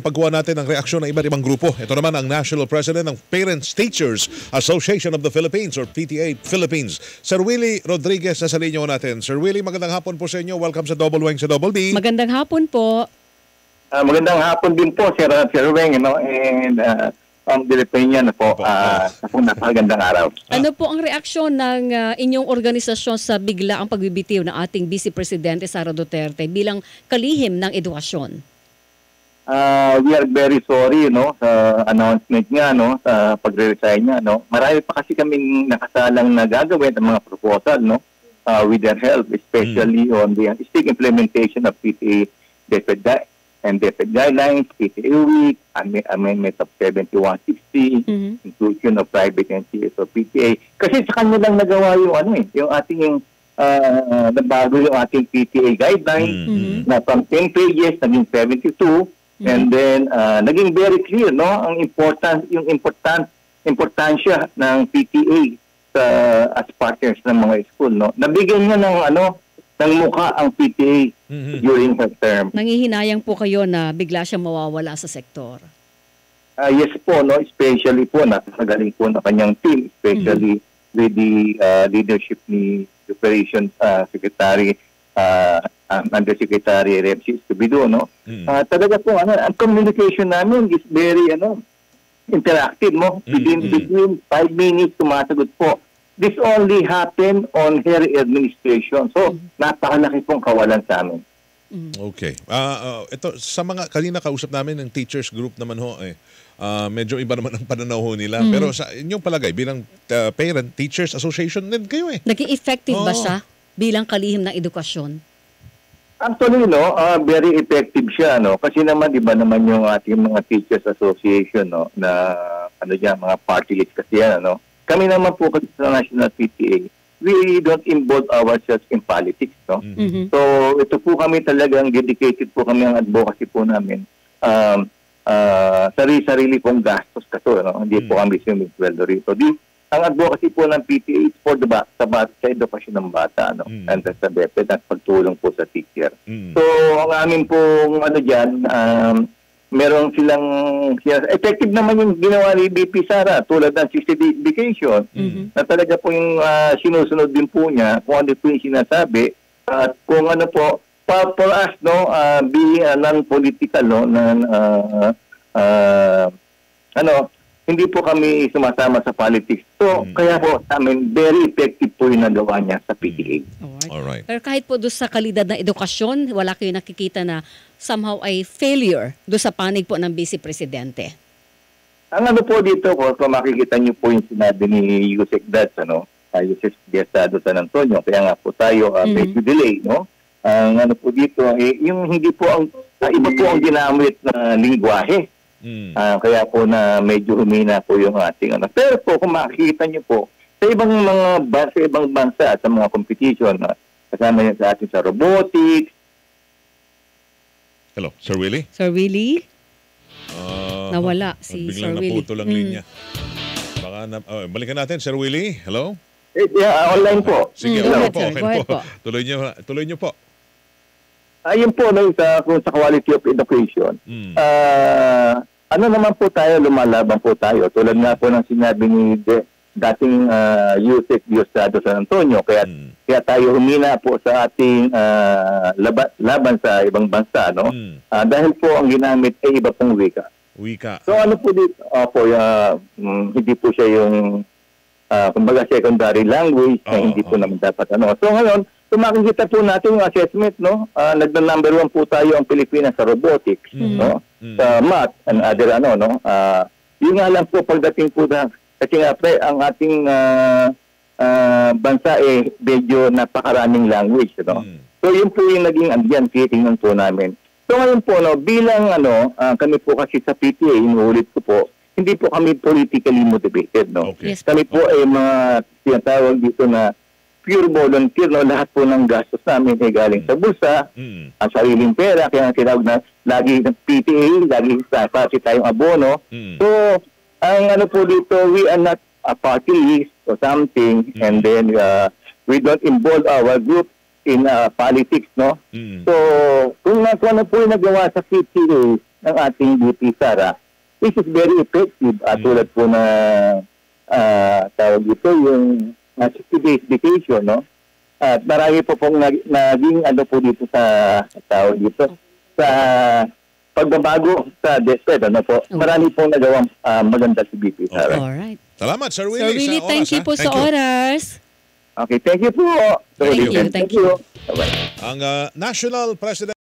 ang pagkuha natin ng reaksyon ng iba't ibang grupo. Ito naman ang National President ng Parents Teachers Association of the Philippines or PTA Philippines. Sir Willie Rodriguez na sa linya natin. Sir Willie, magandang hapon po sa inyo. Welcome sa Double Wang sa Double B. Magandang hapon po. Magandang hapon din po, Sir Weng, and ang Pilipinian po. Napakagandang araw. Ano po ang reaksyon ng inyong organisasyon sa bigla ang pagbibitiw ng ating Vice Presidente Sara Duterte bilang kalihim ng edukasyon? We are very sorry sa announcement niya, sa pagre-resign niya. Marami pa kasi kaming nakasalang na gagawin ng mga proposal with their help, especially on the strict implementation of PTA DepEd guidelines, PTA week, amendment of 7160, inclusion of private and CSO PTA. Kasi sa kanya lang nagawa yung ating nabago yung ating PTA guidelines na from 10 pages naging 72, and then naging very clear ang importansya ng PTA as partners ng mga school. Nabigyan niya ng mukha ang PTA during her term. Nangihinayang po kayo na bigla siyang mawawala sa sektor? Yes po, especially po, napakagaling po na kanyang team, especially with the leadership ni Operations Secretary, Undersecretary Repsis Tubido. Talaga po, ang communication namin is very interactive. Between 5 minutes, sumasagot po. This only happened on her administration. So, napakalaki pong kawalan sa amin. Okay. Ito, sa mga kanina kausap namin ng teachers group naman medyo iba naman ang pananaw nila. Pero sa inyong palagay, bilang Parent Teachers Association din kayo Naging effective ba siya bilang kalihim ng edukasyon? Actually, very effective siya. Kasi naman, iba naman yung ating mga Teachers Association, na mga party list kasi yan, Kami naman po kasi sa National PTA, we don't involve ourselves in politics. So, ito po kami talagang dedicated po kami ang advocacy po namin. Sarili pong gastos kasi, hindi po kami sumisweldo rito. Ang advocacy po ng PTA is for sa edukasyon ng bata, and sa DepEd at pagtulong po sa teacher. So, ang amin pong dyan, meron silang effective naman yung ginawa ni BP Sara tulad ng 60-day vacation na talaga po yung sinusunod din po niya kung ano po yung sinasabi at kung ano po for us being non-political hindi po kami sumasama sa politics. So kaya po sa amin very effective po yung nagawa niya sa PTA. Alright. Pero kahit po doon sa kalidad ng edukasyon, wala kayo nakikita na somehow ay failure doon sa panig po ng Vice Presidente? Ang po dito, kung makikita niyo po yung sinabi ni Yusek Dats, Yusek Diasado San Antonio, kaya nga po tayo medyo delay, Ang po dito, yung hindi po iba po ang ginamit na lingwahe. Kaya po na medyo humina po yung ating Pero po, kung makikita niyo po, sa ibang bansa at sa mga competition, kasama yan sa atin sa robotics. Hello, Sir Willie? Sir Willie? Nawala si Sir Willie. Biglang naputo lang linya. Baka balikan natin, Sir Willie. Hello? Online po. Sige, go ahead, po. sir. Go ahead po. Tuloy niyo po. Ayun po, sa quality of education. Naman po tayo, lumalaban po tayo. Tulad nga po ng sinabi ni dating Yusek Diosdado San Antonio, kaya tayo humina po sa ating laban sa ibang bansa, dahil po ang ginamit ay iba pong wika. So po dito, hindi po siya yung kumbaga secondary language na hindi po naman dapat So ngayon, kung makikita po natin yung assessment, nagna-number 1 po tayo ang Pilipinas sa robotics, sa math and other yun nga lang po pagdating po kasi nga ang ating bansa medyo napakaraming language, So yun po yung naging titingnan po namin. So ngayon po bilang kami po kasi sa PTA, inuulit ko po, hindi po kami politically motivated, Okay. Yes. Kami po ay mga tinatawag dito na pure volunteer, lahat po ng gastos namin ay galing sa bulsa, ang sariling pera, kaya tinawag na lagi ng PTA, lagi pati tayong abono. So ang po dito, we are not a party list or something, and then we don't involve our group in politics, So kung ano po yung nagawa sa PTA, ng ating VP Sara, which is very effective. Tulad po na tawag ito, yung 60 days vacation, no? At marami po pong naging ano po dito sa tawag dito, sa pagbabago sa DepEd, ano po. Marami pong nagawang maganda si VP Sara. Alright. Salamat, Sir Willie, Sir Willie, sa thank oras. you po sa oras. Okay, thank you po. Thank you. Bye-bye. Ang National President